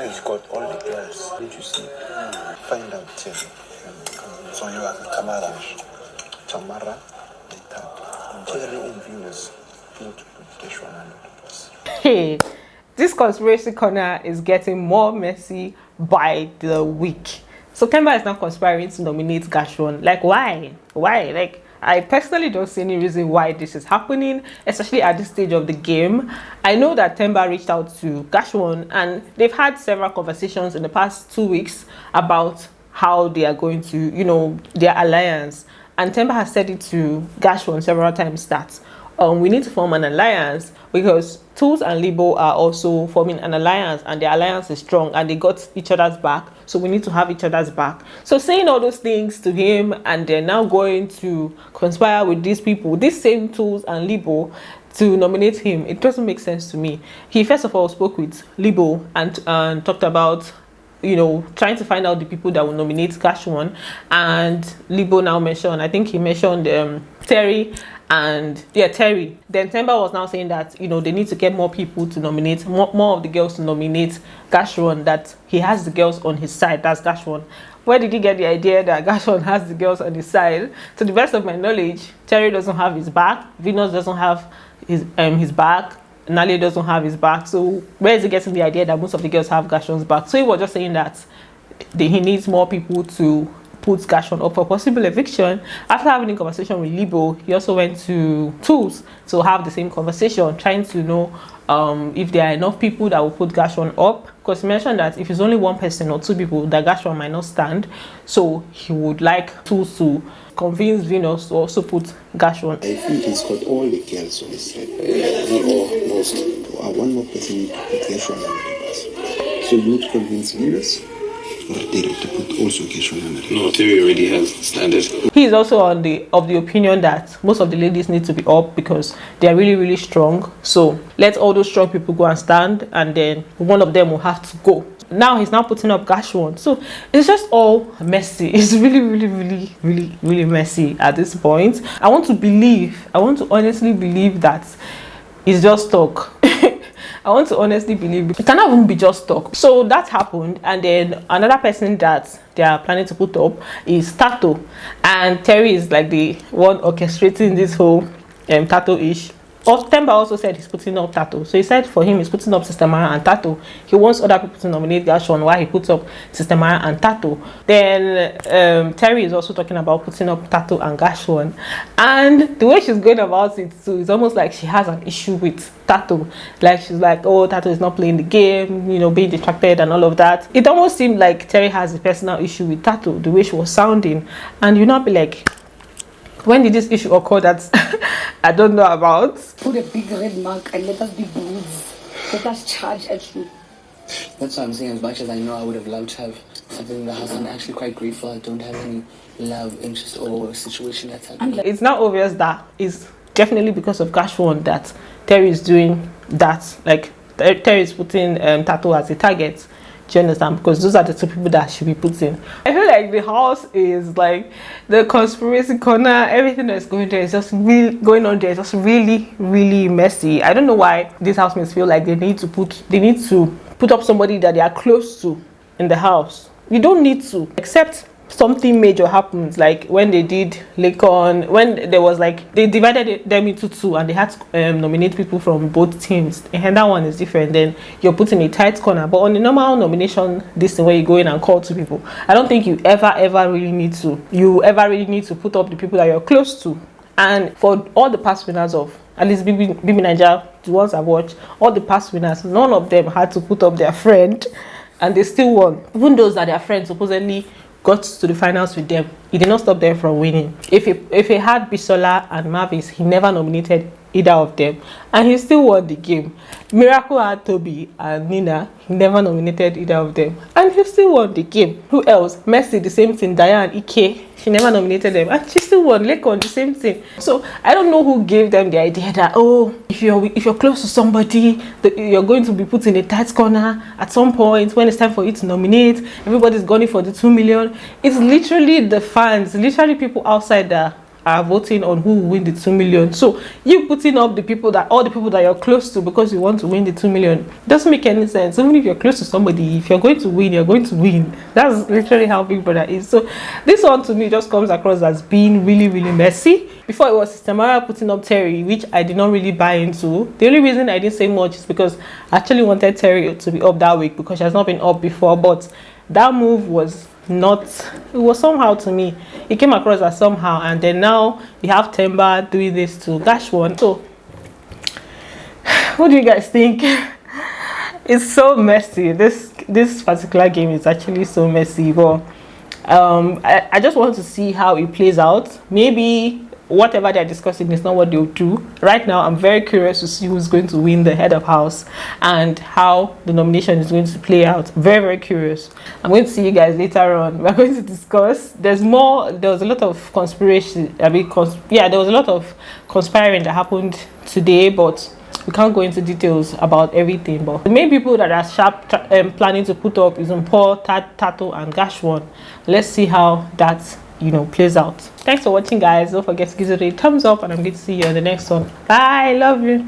He's got all the girls. Did you see? Find out. So you are Tamara, and Thato. Terry and Venus. Hey, this conspiracy corner is getting more messy by the week. So Themba is now conspiring to nominate Gashwan. Like, why? Why? Like, I personally don't see any reason why this is happening, especially at this stage of the game. I know that Themba reached out to Gashwan and they've had several conversations in the past 2 weeks about how they are going to, you know, their alliance. And Themba has said it to Gashwan several times that we need to form an alliance because Tools and Libo are also forming an alliance and their alliance is strong and they got each other's back, so we need to have each other's back. So saying all those things to him and they're now going to conspire with these people, these same Tools and Libo, to nominate him, it doesn't make sense to me. He first of all spoke with Libo and talked about, you know, trying to find out the people that will nominate Gashwan, and Libo now mentioned, I think he mentioned Terry, and yeah, Terry. Then Themba was now saying that, you know, they need to get more people to nominate, more of the girls to nominate Gashwan, that he has the girls on his side. That's Gashwan. Where did he get the idea that Gashwan has the girls on his side? To the best of my knowledge, Terry doesn't have his back, Venus doesn't have his back, Nali doesn't have his back. So where is he getting the idea that most of the girls have Gashwan's back? So he was just saying that he needs more people to put Gashwan up for possible eviction. After having a conversation with Libo, he also went to Tools to have the same conversation, trying to know if there are enough people that will put Gashwan up, because he mentioned that if it's only one person or two people, that Gashwan might not stand. So he would like Tools to convince Venus to also put Gashwan. I think he's got all the girls on his side. Or most. One more person to put Gashwan on the bus. So you would convince Venus or Terry to put also Gashwan on the bus? No, Terry already has standard. He's also of the opinion that most of the ladies need to be up because they are really, really strong. So let all those strong people go and stand, and then one of them will have to go. Now he's now putting up Gashwan. So it's just all messy. It's really messy at this point. I want to honestly believe that it's just talk. I want to honestly believe it cannot even be just talk. So that happened, and then another person that they are planning to put up is Thato, and Terry is like the one orchestrating this whole Thato-ish. Themba also said he's putting up Thato. So he said for him he's putting up Sister Mara and Thato. He wants other people to nominate Gashwan while he puts up Sister Mara and Thato. Then Terry is also talking about putting up Thato and Gashwan. And the way she's going about it too, it's almost like she has an issue with Thato. Like she's like, oh, Thato is not playing the game, you know, being distracted and all of that. It almost seemed like Terry has a personal issue with Thato, the way she was sounding. And you not be like, when did this issue occur that I don't know about? Put a big red mark and let us be bruised. Let us charge at you. That's what I'm saying. As much as I know I would have loved to have something in the house, I'm actually quite grateful I don't have any love, interest, or situation that's happening. It's now obvious that it's definitely because of Gashwan that Terry is doing that. Like Terry is putting Thato as a target. Do you understand? Because those are the two people that should be put in. I feel like the house is like the conspiracy corner. Everything that's going there is just really going on there. It's just really messy. I don't know why these housemates feel like they need to put up somebody that they are close to in the house. You don't need to, except something major happens, like when they did Lakon, when there was like they divided them into two and they had to nominate people from both teams, and that one is different. Then you're put in a tight corner. But on the normal nomination, this thing where you go in and call two people, I don't think you ever really need to put up the people that you're close to. And for all the past winners of at least BB Nigeria, the ones I've watched, all the past winners, none of them had to put up their friend and they still won. Even those that their friends supposedly got to the finals with them, it did not stop them from winning. If he had Bisola and Mavis, he never nominated either of them and he still won the game. Miracle had Toby and Nina, he never nominated either of them and he still won the game. Who else? Mercy, the same thing. Diane, Ike, she never nominated them and she still won. Lekon, the same thing. So I don't know who gave them the idea that, oh, if you're close to somebody, you're going to be put in a tight corner at some point when it's time for you to nominate. Everybody's going for the 2 million. It's literally the fans, literally people outside that are voting on who will win the 2 million. So you putting up all the people that you're close to because you want to win the 2 million doesn't make any sense. Even if you're close to somebody, if you're going to win, you're going to win. That's literally how Big Brother is. So this one to me just comes across as being really, really messy. Before, it was Themba putting up Terry, which I did not really buy into. The only reason I didn't say much is because I actually wanted Terry to be up that week because she has not been up before. But that move was not, it was somehow, to me it came across as somehow. And then now you have Themba doing this to Gashwan. So what do you guys think? It's so messy. This particular game is actually so messy. But I just want to see how it plays out. Maybe whatever they're discussing is not what they'll do. Right now, I'm very curious to see who's going to win the head of house and how the nomination is going to play out. Very, very curious. I'm going to see you guys later on. We're going to discuss. There was a lot of conspiracy. There was a lot of conspiring that happened today, but we can't go into details about everything. But the main people that are planning to put up is Paul, Thato, and Gashwan. Let's see how that plays out. Thanks for watching, guys. Don't forget to give it a thumbs up, and I'm going to see you on the next one. Bye. Love you.